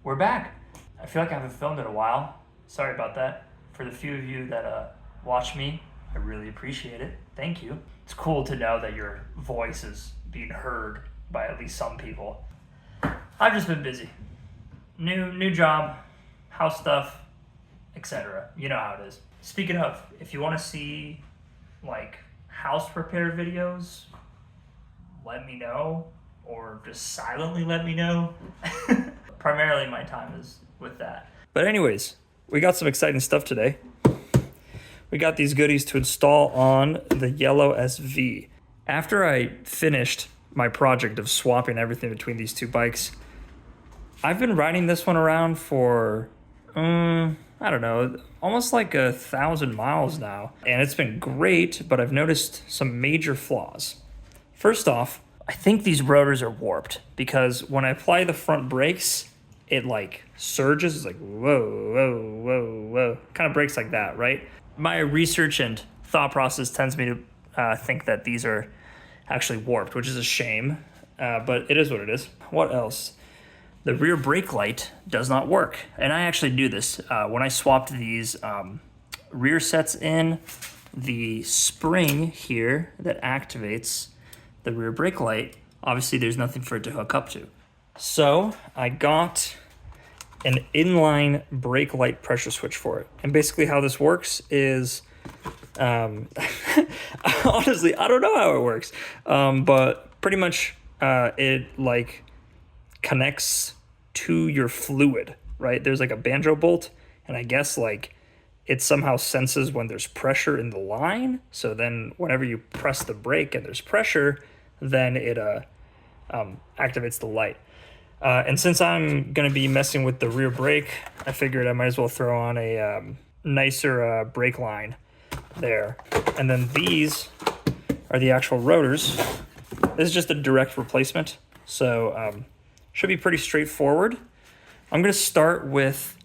We're back. I feel like I haven't filmed in a while. Sorry about that. For the few of you that watch me, I really appreciate it. Thank you. It's cool to know that your voice is being heard by at least some people. I've just been busy. New job, house stuff, etc. You know how it is. Speaking of, if you want to see like house repair videos, let me know, or just silently let me know. Primarily my time is with that. But anyways, we got some exciting stuff today. We got these goodies to install on the yellow SV. After I finished my project of swapping everything between these two bikes, I've been riding this one around for, I don't know, almost like 1,000 miles now. And it's been great, but I've noticed some major flaws. First off, I think these rotors are warped because when I apply the front brakes, it like surges. It's like, whoa, whoa, whoa, whoa. Kind of brakes like that, right? My research and thought process tends me to think that these are actually warped, which is a shame, but it is what it is. What else? The rear brake light does not work. And I actually knew this. When I swapped these rear sets in, the spring here that activates the rear brake light, obviously there's nothing for it to hook up to. So I got an inline brake light pressure switch for it. And basically how this works is, honestly, I don't know how it works, but pretty much it like connects to your fluid, right? There's like a banjo bolt, and I guess like it somehow senses when there's pressure in the line. So then whenever you press the brake and there's pressure, then it activates the light. And since I'm going to be messing with the rear brake, I figured I might as well throw on a nicer brake line there. And then these are the actual rotors. This is just a direct replacement, so should be pretty straightforward. I'm going to start with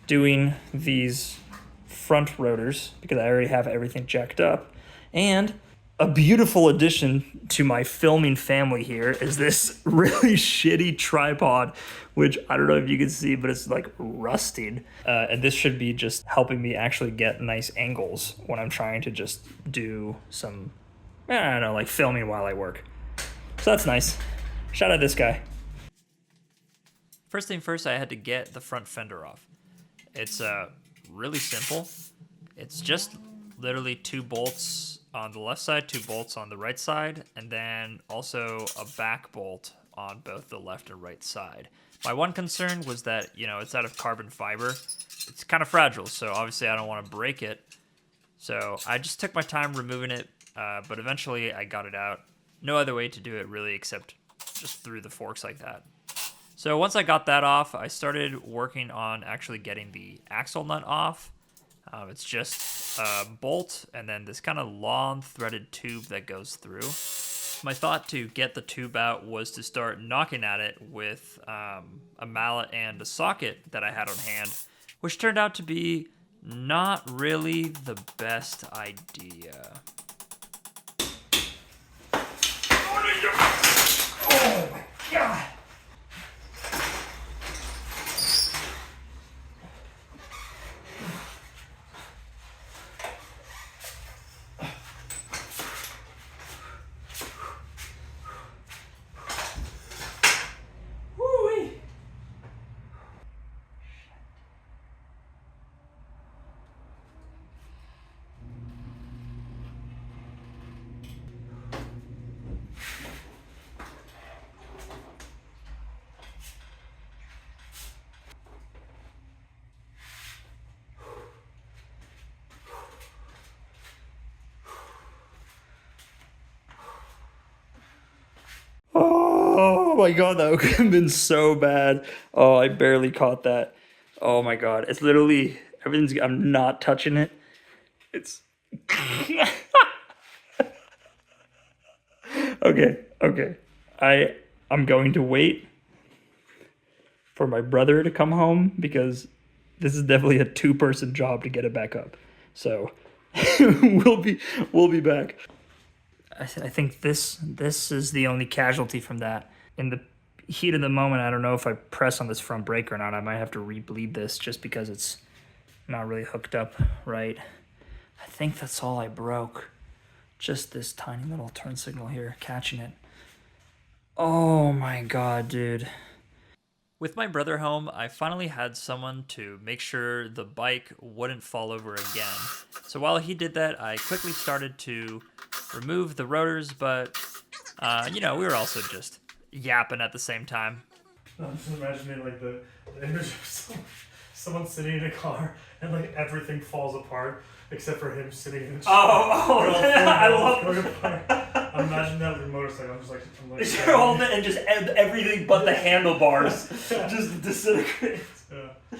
doing these front rotors because I already have everything jacked up. And a beautiful addition to my filming family here is this really shitty tripod, which I don't know if you can see, but it's like rusting. And this should be just helping me actually get nice angles when I'm trying to just do some, I don't know, like filming while I work. So that's nice. Shout out this guy. First thing first, I had to get the front fender off. It's really simple. It's just literally 2 bolts on the left side, 2 bolts on the right side, and then also a back bolt on both the left and right side. My one concern was that, you know, it's out of carbon fiber. It's kind of fragile, so obviously I don't want to break it. So I just took my time removing it, but eventually I got it out. No other way to do it really except just through the forks like that. So once I got that off, I started working on actually getting the axle nut off. It's just a bolt and then this kind of long threaded tube that goes through. My thought to get the tube out was to start knocking at it with a mallet and a socket that I had on hand, which turned out to be not really the best idea. Oh my God. Oh my God, that could have been so bad. Oh, I barely caught that. Oh my God, it's literally, everything's, I'm not touching it. It's, okay. I'm going to wait for my brother to come home because this is definitely a 2-person job to get it back up. So we'll be back. I think this is the only casualty from that. In the heat of the moment, I don't know if I press on this front brake or not. I might have to re-bleed this just because it's not really hooked up right. I think that's all I broke. Just this tiny little turn signal here, catching it. Oh my god, dude. With my brother home, I finally had someone to make sure the bike wouldn't fall over again. So while he did that, I quickly started to remove the rotors, but, you know, we were also just yapping at the same time. I'm just imagining like the image of someone sitting in a car and like everything falls apart except for him sitting in a chair. I love it. I'm imagining that with a motorcycle. I'm like you're holding it and just everything but the handlebars just disintegrates. Yeah.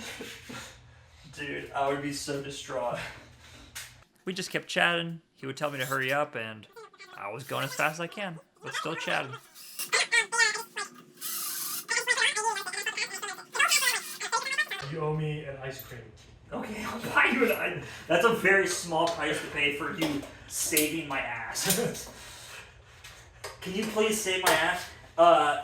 Dude, I would be so distraught. We just kept chatting. He would tell me to hurry up, and I was going as fast as I can, but still chatting. You owe me an ice cream. Okay, I'll buy you an ice. That's a very small price to pay for you saving my ass. Can you please save my ass?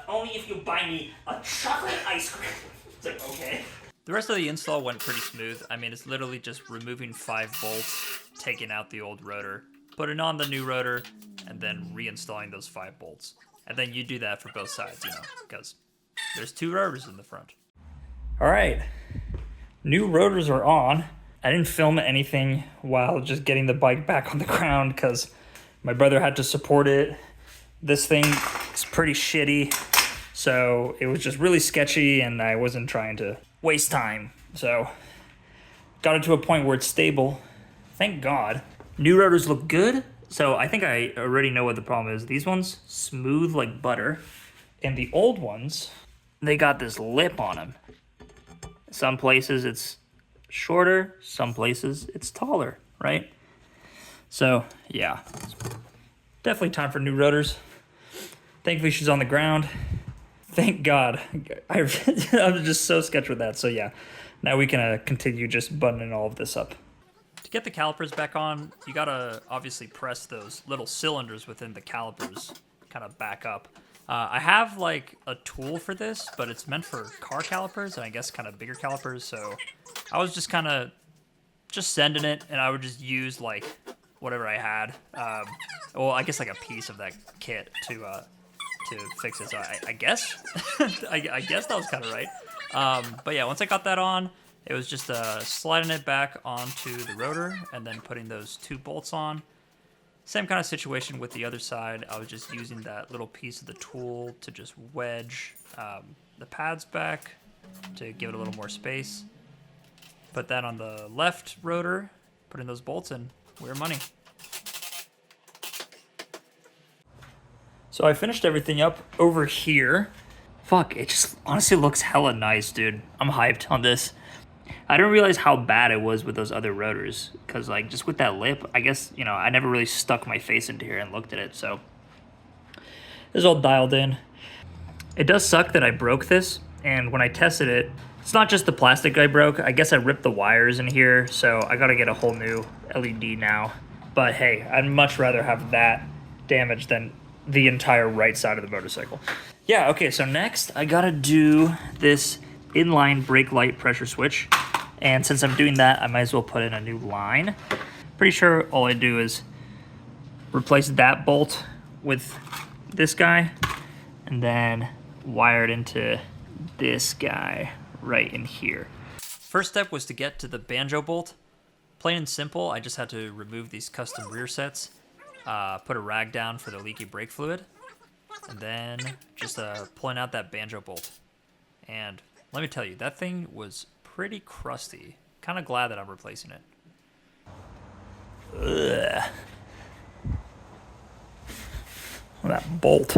Only if you buy me a chocolate ice cream. It's like, okay. The rest of the install went pretty smooth. I mean, it's literally just removing 5 bolts, taking out the old rotor, putting on the new rotor, and then reinstalling those 5 bolts. And then you do that for both sides, you know, because there's 2 rotors in the front. All right, new rotors are on. I didn't film anything while just getting the bike back on the ground because my brother had to support it. This thing is pretty shitty, so it was just really sketchy and I wasn't trying to waste time. So got it to a point where it's stable. Thank God. New rotors look good. So I think I already know what the problem is. These ones, smooth like butter. And the old ones, they got this lip on them. Some places it's shorter, some places it's taller, right? So yeah, definitely time for new rotors. Thankfully she's on the ground. Thank God. I'm just so sketched with that. So yeah, now we can continue just buttoning all of this up. To get the calipers back on, you gotta obviously press those little cylinders within the calipers kind of back up. I have like a tool for this, but it's meant for car calipers and I guess kind of bigger calipers. So I was just kind of just sending it, and I would just use like whatever I had. Well, I guess like a piece of that kit to fix it. So I guess I guess that was kind of right. But yeah, once I got that on, it was just sliding it back onto the rotor and then putting those 2 bolts on. Same kind of situation with the other side. I was just using that little piece of the tool to just wedge the pads back to give it a little more space. Put that on the left rotor, put in those bolts, and we're money. So I finished everything up over here. Fuck, it just honestly looks hella nice, dude. I'm hyped on this. I didn't realize how bad it was with those other rotors, because like just with that lip, I guess, you know, I never really stuck my face into here and looked at it, so this is all dialed in. It does suck that I broke this, and when I tested it, it's not just the plastic I broke. I guess I ripped the wires in here, so I gotta get a whole new LED now. But hey, I'd much rather have that damage than the entire right side of the motorcycle. Yeah, okay, so next I gotta do this inline brake light pressure switch. And since I'm doing that, I might as well put in a new line. Pretty sure all I do is replace that bolt with this guy and then wire it into this guy right in here. First step was to get to the banjo bolt. Plain and simple, I just had to remove these custom rear sets, put a rag down for the leaky brake fluid, and then just pulling out that banjo bolt. And let me tell you, that thing was pretty crusty. Kind of glad that I'm replacing it. Ugh. That bolt.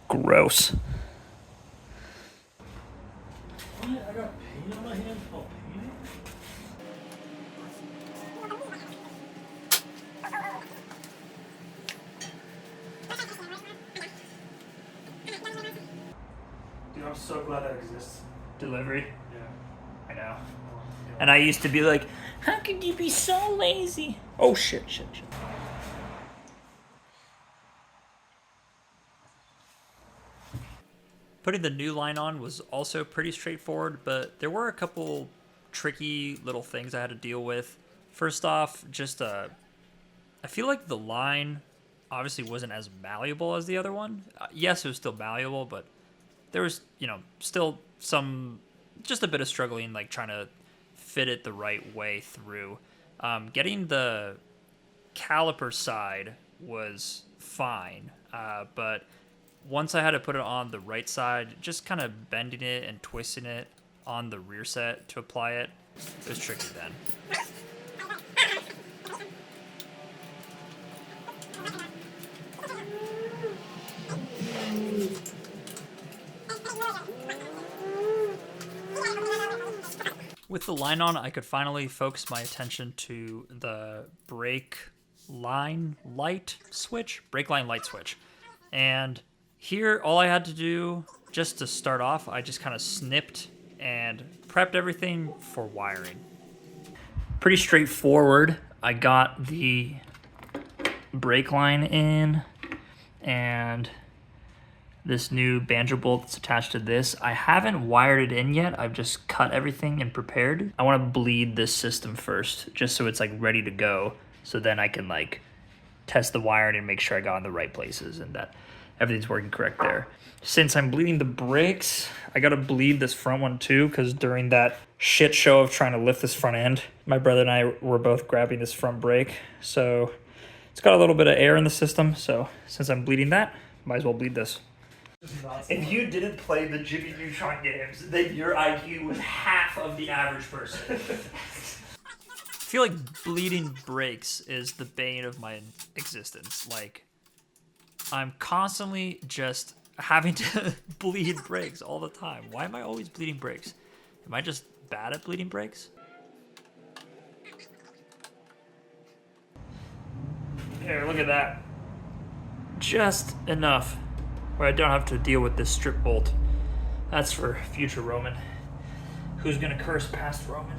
Gross. What? I got paint on my hand? Oh, painting? Dude, I'm so glad that exists. Delivery. Yeah. I know. Oh, yeah. And I used to be like, how could you be so lazy? Oh, shit. Putting the new line on was also pretty straightforward, but there were a couple tricky little things I had to deal with. First off, I feel like the line obviously wasn't as malleable as the other one. Yes, it was still malleable, but there was, still just a bit of struggling, like trying to fit it the right way through. Getting the caliper side was fine, but once I had to put it on the right side, just kind of bending it and twisting it on the rear set to apply it, it was tricky then. With the line on, I could finally focus my attention to the brake line light switch. And here, all I had to do, just to start off, I just kind of snipped and prepped everything for wiring. Pretty straightforward. I got the brake line in, and this new banjo bolt that's attached to this. I haven't wired it in yet. I've just cut everything and prepared. I want to bleed this system first, just so it's like ready to go. So then I can like test the wiring and make sure I got in the right places and that everything's working correct there. Since I'm bleeding the brakes, I got to bleed this front one too, because during that shit show of trying to lift this front end, my brother and I were both grabbing this front brake. So it's got a little bit of air in the system. So since I'm bleeding that, might as well bleed this. If you didn't play the Jimmy Neutron games, then your IQ was half of the average person. I feel like bleeding brakes is the bane of my existence. Like, I'm constantly just having to bleed brakes all the time. Why am I always bleeding brakes? Am I just bad at bleeding brakes? Here, look at that. Just enough where I don't have to deal with this strip bolt. That's for future Roman. Who's gonna curse past Roman?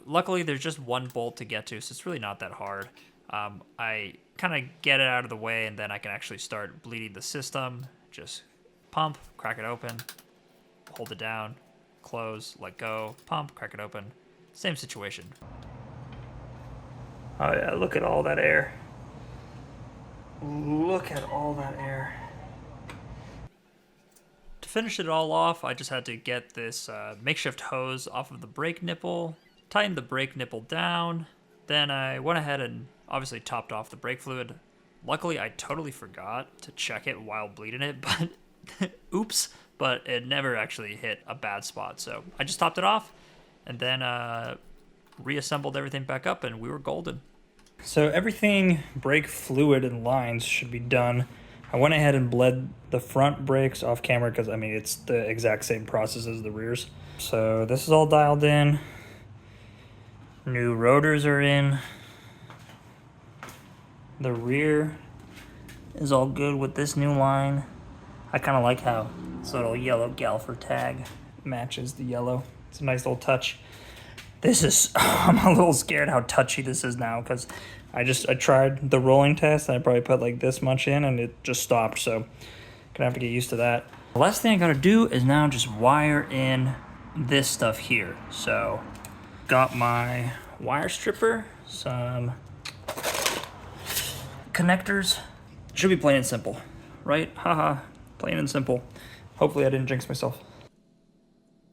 Luckily, there's just one bolt to get to, so it's really not that hard. I kind of get it out of the way, and then I can actually start bleeding the system. Just pump, crack it open, hold it down, close, let go, pump, crack it open. Same situation. Oh yeah, look at all that air. Look at all that air. To finish it all off, I just had to get this makeshift hose off of the brake nipple, tighten the brake nipple down, then I went ahead and obviously topped off the brake fluid. Luckily, I totally forgot to check it while bleeding it, but oops, but it never actually hit a bad spot. So I just topped it off and then reassembled everything back up, and we were golden. So everything brake fluid and lines should be done. I went ahead and bled the front brakes off camera because, I mean, it's the exact same process as the rears. So this is all dialed in. New rotors are in. The rear is all good with this new line. I kind of like how this little yellow Galfer tag matches the yellow. It's a nice little touch. This is, I'm a little scared how touchy this is now because I tried the rolling test and I probably put like this much in and it just stopped. So gonna have to get used to that. The last thing I gotta do is now just wire in this stuff here. So got my wire stripper, some connectors. Should be plain and simple, right? Haha, plain and simple. Hopefully I didn't jinx myself.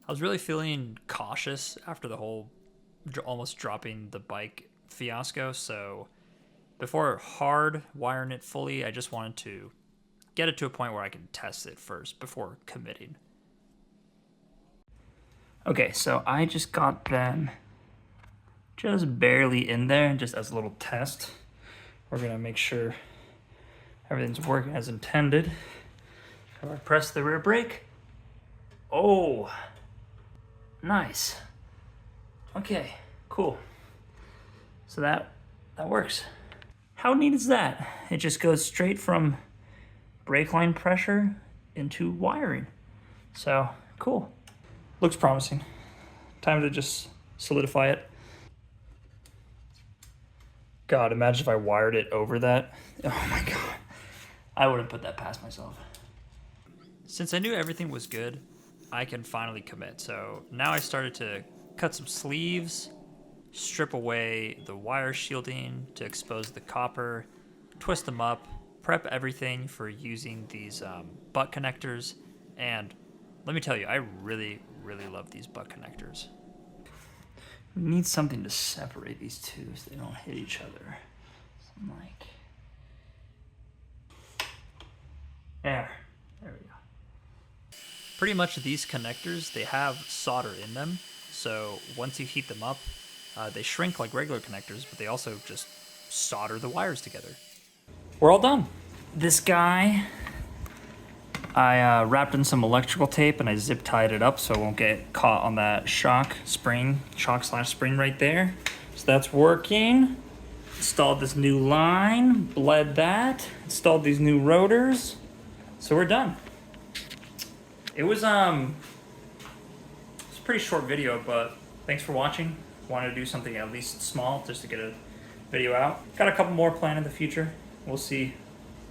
I was really feeling cautious after the whole almost dropping the bike fiasco, so before hard wiring it fully, I just wanted to get it to a point where I can test it first before committing. Okay, so I just got them just barely in there, just as a little test. We're gonna make sure everything's working as intended. So I press the rear brake. Oh, nice. Okay, cool. So that works. How neat is that? It just goes straight from brake line pressure into wiring. So, cool. Looks promising. Time to just solidify it. God, imagine if I wired it over that. Oh my God. I wouldn't put that past myself. Since I knew everything was good, I can finally commit. So now I started to cut some sleeves, strip away the wire shielding to expose the copper, twist them up, prep everything for using these butt connectors. And let me tell you, I really, really love these butt connectors. We need something to separate these two so they don't hit each other. So I'm like, there we go. Pretty much these connectors, they have solder in them. So once you heat them up, they shrink like regular connectors, but they also just solder the wires together. We're all done. This guy, I wrapped in some electrical tape and I zip tied it up so it won't get caught on that shock spring right there. So that's working. Installed this new line, bled that, installed these new rotors. So we're done. It was a pretty short video, but thanks for watching. Wanted to do something at least small just to get a video out. Got a couple more planned in the future. We'll see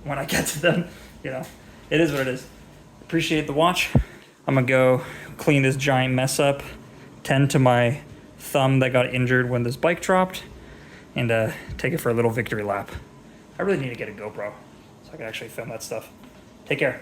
when I get to them. You know, it is what it is. Appreciate the watch. I'm gonna go clean this giant mess up, tend to my thumb that got injured when this bike dropped, and take it for a little victory lap. I really need to get a GoPro so I can actually film that stuff. Take care.